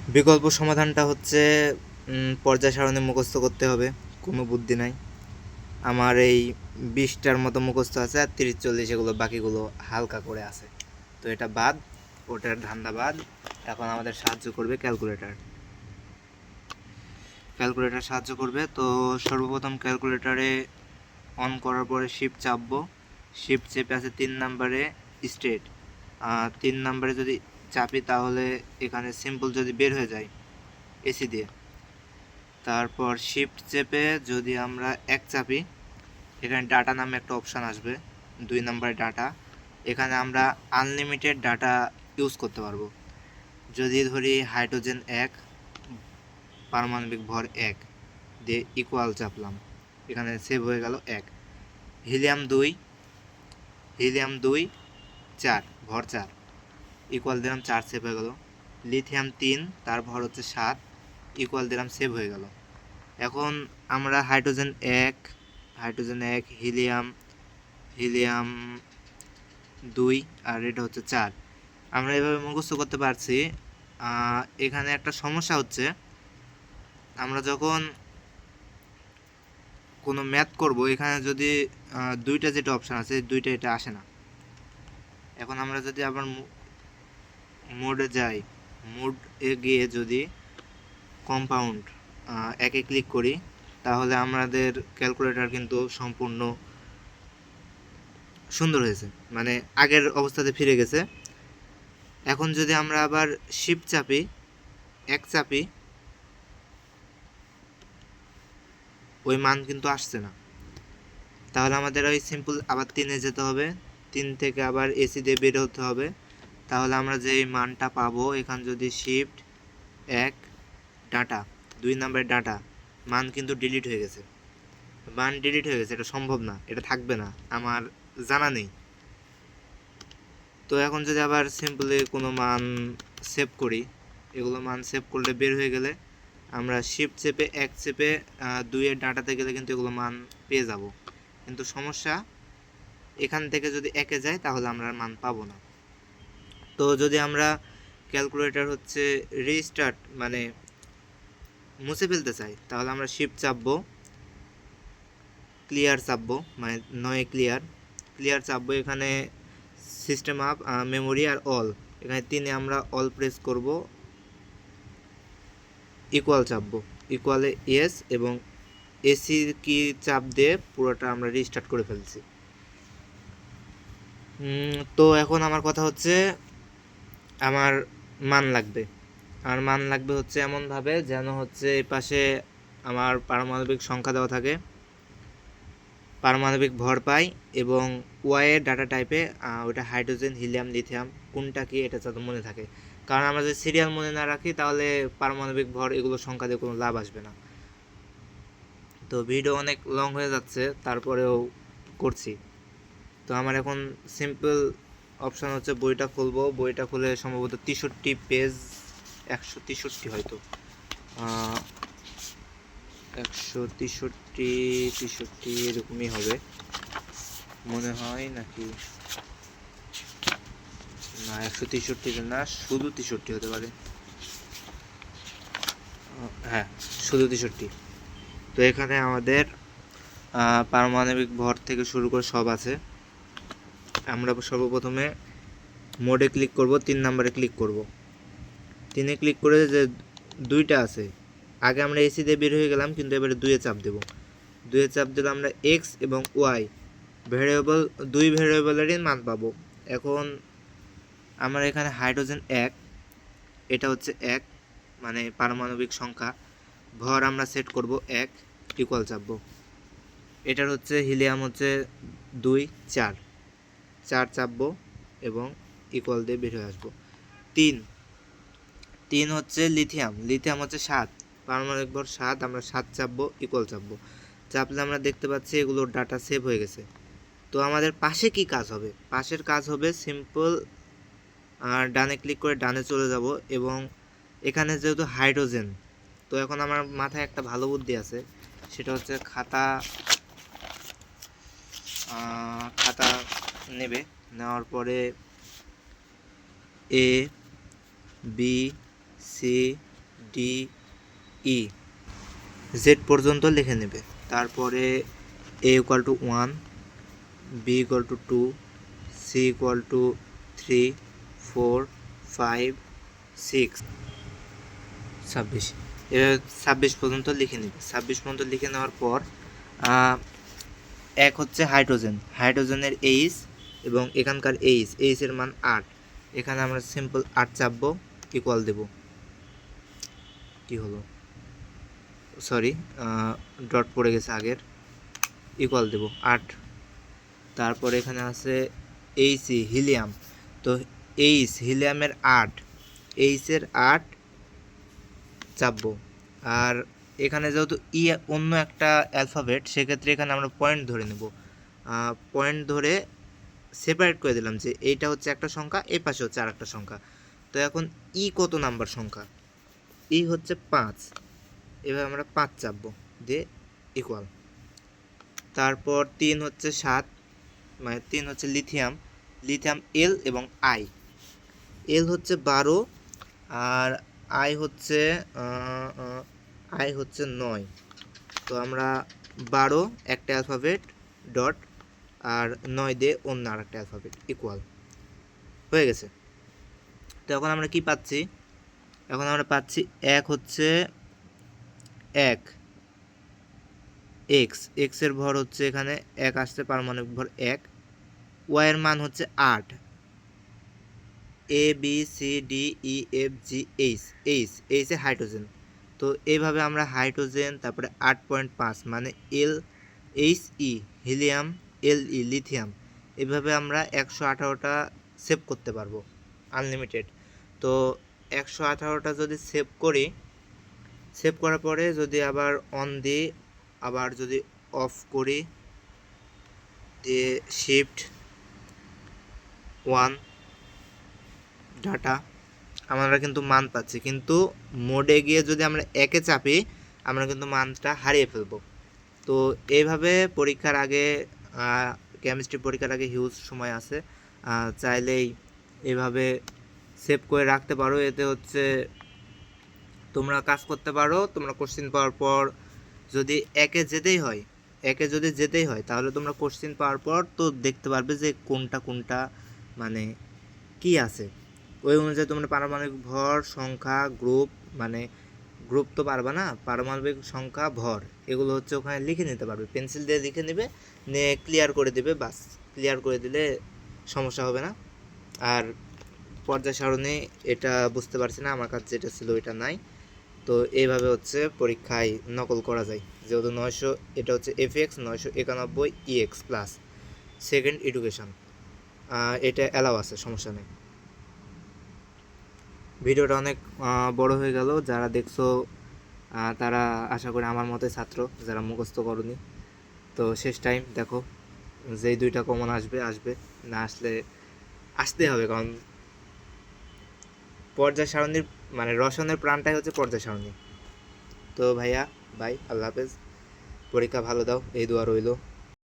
বিকল্প সমাধানটা হচ্ছে পর্যায় সারণী মুখস্থ করতে হবে, কোনো বুদ্ধি নাই। আমার এই 20টার মতো মুখস্থ আছে, আর 30-40 এগুলো বাকিগুলো হালকা করে আছে। তো এটা বাদ, ওটার ধান্দা বাদ। এখন আমাদের সাহায্য করবে ক্যালকুলেটর সাহায্য করবে। তো সর্বপ্রথম ক্যালকুলেটরে অন করার পরে শিফট চাপবো, শিফট চেপে আছে 3 নাম্বারে স্টেট। 3 নাম্বারে যদি চাপি তাহলে এখানে সিম্পল যদি বের হয়ে যায় এসি দিয়ে, তারপর শিফট চেপে যদি আমরা 1 চাপি, এখানে ডাটা নামে একটা অপশান আসবে, 2 নাম্বারে ডাটা। এখানে আমরা আনলিমিটেড ডাটা ইউজ করতে পারবো। যদি ধরি হাইড্রোজেন 1, পারমাণবিক ভর 1 দিয়ে ইকুয়াল চাপলাম, এখানে সেভ হয়ে গেল 1। হিলিয়াম 2 4 ভর 4 ইকুয়াল দিলাম 4, সেভ হয়ে গেল। লিথিয়াম 3, তার ভর হচ্ছে 7, ইকুয়াল দিলাম, সেভ হয়ে গেল। এখন আমরা হাইড্রোজেন 1, হিলিয়াম 2 আর এটা হচ্ছে 4, আমরা এভাবে মুখস্থ করতে পারছি। এখানে একটা সমস্যা হচ্ছে, আমরা যখন কোনো ম্যাথ করব এখানে যদি 2টা যেটা অপশান আছে 2টা এটা আসে না। এখন আমরা যদি আবার মোডে যাই, মোডে গিয়ে যদি কম্পাউন্ড একে ক্লিক করি, তাহলে আমাদের ক্যালকুলেটর কিন্তু সম্পূর্ণ সুন্দর হয়েছে, মানে আগের অবস্থাতে ফিরে গেছে। এখন যদি আমরা আবার শিফট চাপি, 1 চাপি, ওই মান কিন্তু আসছে না। তাহলে আমাদের ওই সিম্পল আবার 3-এ যেতে হবে, 3 থেকে আবার এসি দিয়ে বের হতে হবে। তাহলে আমরা যে মানটা পাবো, এখান যদি শিফট 1 ডাটা, 2 নাম্বারের ডাটা, মান কিন্তু ডিলিট হয়ে গেছে। মান ডিলিট হয়ে গেছে, এটা সম্ভব না, এটা থাকবে না, আমার জানা নেই। তো এখন যদি আবার সিম্পলি কোনো মান সেভ করি, এগুলো মান সেভ করলে বের হয়ে গেলে আমরা শিফট চেপে 1 চেপে 2-এর ডাটাতে গেলে কিন্তু এগুলো মান পেয়ে যাব। কিন্তু সমস্যা, এখান থেকে যদি 1-এ যায় তাহলে আমরা মান পাবো না। তো যদি আমরা ক্যালকুলেটর হচ্ছে রিস্টার্ট মানে মুছে ফেলতে চাই, তাহলে আমরা শিফট চাপবো, ক্লিয়ার চাপবো, মানে নয় ক্লিয়ার চাপবো। এখানে সিস্টেম আপ, মেমোরি আর অল, এখানে 3-এ আমরা অল প্রেস করব, ইকুয়াল চাপবো, ইকুয়ালে ইয়েস, এবং এসি কি চাপ দিয়ে পুরোটা আমরা রিস্টার্ট করে ফেলছি। তো এখন আমার কথা হচ্ছে, আমার মান লাগবে, হচ্ছে এমনভাবে যেন হচ্ছে এই পাশে আমার পারমাণবিক সংখ্যা দেওয়া থাকে, পারমাণবিক ভর পাই, এবং ওয়াইয়ের ডাটা টাইপে ওটা হাইড্রোজেন, হিলিয়াম, লিথিয়াম কোনটা কি এটা যাতে মনে থাকে। কারণ আমরা যদি সিরিয়াল মনে না রাখি তাহলে পারমাণবিক ভর এগুলো সংখ্যা দিয়ে কোনো লাভ আসবে না। তো ভিডিও অনেক লং হয়ে যাচ্ছে, তারপরেও করছি। তো আমার এখন সিম্পল অপশান হচ্ছে বইটা খুলবো, বইটা খুলে সম্ভবত 63 পেজ, 163 হয়তো, 163 এরকমই হবে মনে হয়, নাকি না 163 না, শুধু 63 হতে পারে। হ্যাঁ, শুধু 63। তো এখানে আমাদের পারমাণবিক ভর থেকে শুরু করে সব আছে। আমরা সর্বপ্রথমে মোডে ক্লিক করব, 3 নাম্বারে ক্লিক করব, 3-এ ক্লিক করে যে 2টা আছে, আগে আমরা এসি দিয়ে বের হয়ে গেলাম, কিন্তু এবারে 2-এ চাপ দেব। 2-এ চাপ দিলে আমরা এক্স এবং ওয়াই ভেরিয়েবল, 2 ভেরিয়েবলেরই মান পাবো। এখন আমরা এখানে হাইড্রোজেন 1, এটা হচ্ছে 1, মানে পারমাণবিক সংখ্যা, ভর আমরা সেট করব 1, ইকুয়াল চাপবো। এটার হচ্ছে হিলিয়াম হচ্ছে 2 4 চাপবো এবং ইকুয়াল দিয়ে বের হয়ে আসবো। 3 হচ্ছে লিথিয়াম হচ্ছে 7, পারমাণবিক ভর 7, আমরা 7 চাপবো, ইকুয়াল চাপবো। চাপলে আমরা দেখতে পাচ্ছি এগুলোর ডাটা সেভ হয়ে গেছে। তো আমাদের পাশে কি কাজ হবে? পাশের কাজ হবে সিম্পল, ডানে ক্লিক করে ডানে চলে যাব, এবং এখানে যেহেতু হাইড্রোজেন, তো এখন আমার মাথায় একটা ভালো বুদ্ধি আছে, সেটা হচ্ছে খাতা নেবে, নেওয়ার পরে A B C D E Z পর্যন্ত লিখে নেবে। তারপরে A equal to 1, B equal to 2, C equal to 3, 4, 5, 6, 26, এবার 26 পর্যন্ত লিখে নেবে। 26 পর্যন্ত লিখে নেওয়ার পর এক হচ্ছে হাইড্রোজেনের এইচ এবং এখানকার এইচের মান 8, এখানে আমরা সিম্পল 8 চাপবো, ইকুয়াল দেব, কি হলো সরি ডট পড়ে গেছে আগের, ইকুয়াল দেব 8। তারপর এখানে আছে এইচি হিলিয়াম, তো হিলিয়ামের 8, এইচের 8 চাপবো। আর এখানে যেহেতু অন্য একটা অ্যালফাবেট, সেক্ষেত্রে এখানে আমরা পয়েন্ট ধরে নেব, পয়েন্ট ধরে সেপারেট করে দিলাম যে এইটা হচ্ছে একটা সংখ্যা, এই পাশে হচ্ছে আর একটা সংখ্যা। তো এখন কত নাম্বার সংখ্যা, হচ্ছে 5, এভাবে আমরা 5 চাপবো, দিয়ে ইকুয়াল। তারপর 3 হচ্ছে 7, মানে 3 হচ্ছে লিথিয়াম এল এবং এল হচ্ছে 12 আর আই হচ্ছে 9। তো আমরা 12 একটা অ্যালফাবেট ডট আর 9 দিয়ে অন্য আর একটা অ্যালফাবেট, ইকুয়াল হয়ে গেছে। তো এখন আমরা কি পাচ্ছি, এখন আমরা পাচ্ছি এক হচ্ছে 1, এক্সের ভর হচ্ছে এখানে 1 আসছে, পারমাণবিক ভর 1, ওয়াইয়ের মান হচ্ছে 8, A B C D E F G এইচে হাইড্রোজেন। তো এইভাবে আমরা হাইড্রোজেন, তারপরে 8.5 মানে LHE হিলিয়াম, LE লিথিয়াম, এভাবে আমরা 118টা সেভ করতে পারবো আনলিমিটেড। তো 118টা যদি সেভ করি, সেভ করার পরে যদি আবার অন দিই, আবার যদি অফ করি, দিয়ে শিফট 1 ডাটা, আমরা কিন্তু মান পাচ্ছি, কিন্তু মোডে গিয়ে যদি আমরা একে চাপি আমরা কিন্তু মানটা হারিয়ে ফেলবো। তো এইভাবে পরীক্ষার আগে, কেমিস্ট্রি পরীক্ষার আগে হিউজ সময় আছে, চাইলেই এভাবে সেভ করে রাখতে পারো। এতে হচ্ছে তোমরা কাজ করতে পারো, তোমরা কোশ্চিন পাওয়ার পর যদি একে যেতেই হয় তাহলে তোমরা কোশ্চিন পাওয়ার পর তো দেখতে পারবে যে কোনটা মানে কি আছে, ওই অনুযায়ী তোমরা পারমাণবিক ভর, সংখ্যা, গ্রুপ তো পারবা না, পারমাণবিক সংখ্যা, ভর, এগুলো হচ্ছে ওখানে লিখে নিতে পারবে, পেন্সিল দিয়ে লিখে নেবে, নিয়ে ক্লিয়ার করে দেবে, বাস ক্লিয়ার করে দিলে সমস্যা হবে না। আর পর্যায় সারণী এটা বুঝতে পারছি না, আমার কাছে যেটা ছিল এটা নাই। তো এইভাবে হচ্ছে পরীক্ষায় নকল করা যায়, যেহেতু 900, এটা হচ্ছে FX 991 EX plus second education, এটা অ্যালাউ আছে, সমস্যা নেই। ভিডিওটা অনেক বড় হয়ে গেল, যারা দেখছো তারা আশা করি আমার মতোই ছাত্র, যারা মুখস্থ করনি। তো শেষ টাইম দেখো, যেই 2টা কমন আসবে, না আসলে আসতে হবে, কারণ পর্যায় সারণীর মানে রসনের প্রাণটাই হচ্ছে পর্যায় সারণী। তো ভাইয়া, বাই, আল্লাহ হাফেজ, পরীক্ষা ভালো দাও, এই দোয়া রইলো।